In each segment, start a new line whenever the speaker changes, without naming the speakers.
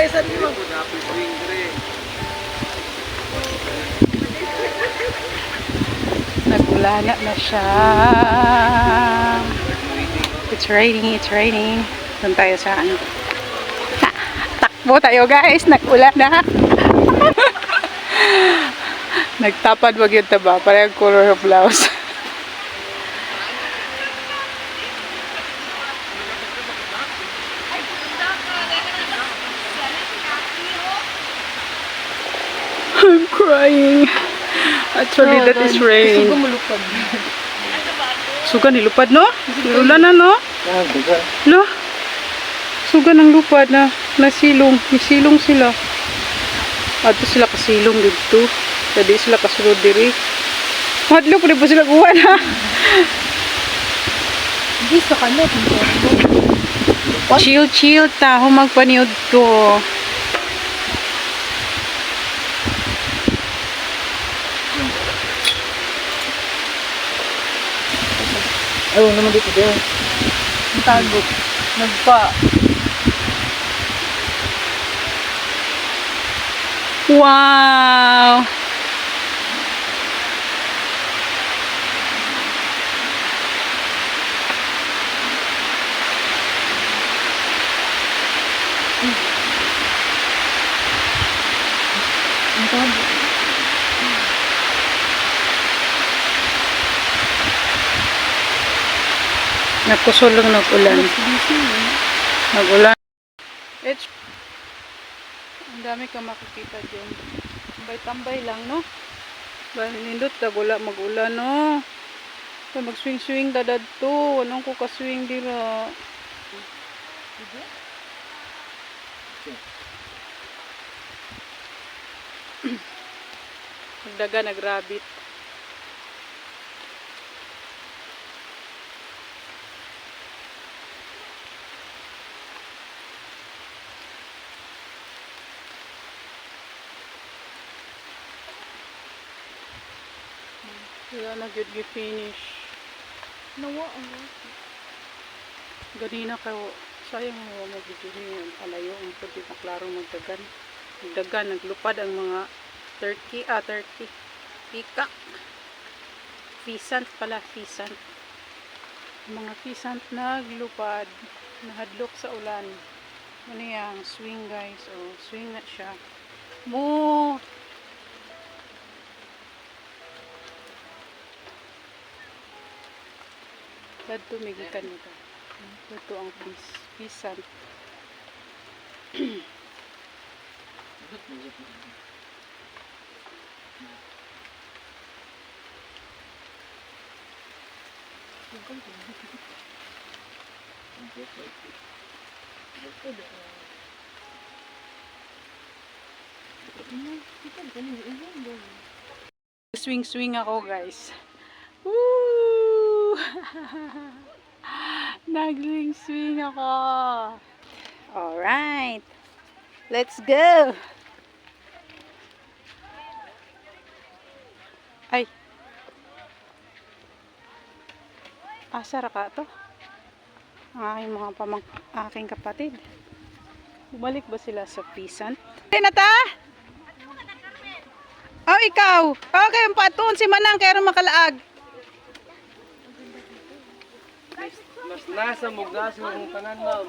sa niyo.
Nagulana na siya. It's raining, it's raining. Doon tayo sa ano. Takbo tayo guys, nag-ulan na. Nagtapad wag yun taba, parang color of blouse. I'm crying. Actually, that is rain.
Suga mulupad.
Suga ni lupad, no? Ulan na, no? Lo? Suga ng lupad na nasilong. Isilong sila. Ato sila kasilong dito. Jadi sila kasulod diri. Madlo po po sila kuha na.
Di sa kanot.
Chill ta. Humagpaniod ko.
Ayaw naman dito din. Tagok. Nagpa.
Wow! Nagkusulong nag-ulan. Nag-ulan. Ang dami ka makikita dyan. Tambay-tambay lang, no? Nindot ka gula mag-ulan, no? Mag-swing-swing dadad to. Walang ko ka-swing dira. Nagdaga, nagrabbit. Kaya nag-finish.
Nawa ang
Ganina ka, sayang mo mag-video alayo ang pwede maklarong magdagan. Nagdagan, naglupad ang mga turkey, pikak. Pheasant pala, pheasant. Mga pheasant naglupad, nahadlok sa ulan. Ano yung swing guys, oh, swing na siya. Mo! Dito migikan nito. Ito ang pheasant. Swing ako guys. Woo! Nag-swing ako. Alright. Let's go. Ay. Asara ka to? Ang aking mga aking kapatid. Bumalik ba sila sa pheasant? Nata? Oh, ikaw. Okay, patun si Manang kaya makalaag.
Mas nasa mugas yung tanan, ma'am.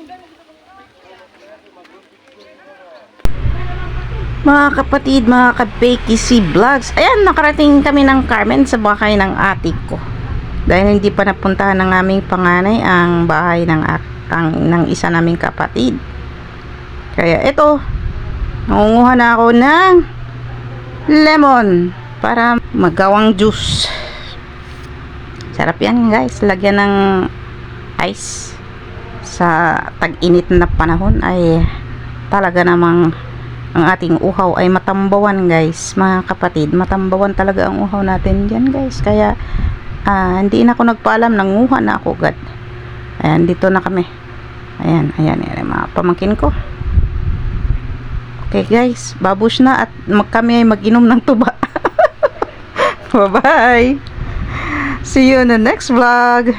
Mga kapatid, mga ka-Bakey Vlogs, ayan, nakarating kami ng Carmen sa bahay ng ate ko. Dahil hindi pa napuntahan ng aming panganay ang bahay ng isa naming kapatid. Kaya ito, nangunguha na ako ng lemon para magawang juice. Sarap yan guys, lagyan ng ice sa tag-init na panahon ay talaga namang ang ating uhaw ay matambawan guys, mga kapatid. Matambawan talaga ang uhaw natin dyan guys. Kaya hindi na ako nagpaalam, nanguha na ako agad. Ayan, dito na kami. Ayan, mga pamangkin ko. Okay guys, babush na at kami ay mag-inom ng tuba. Bye bye. See you in the next vlog.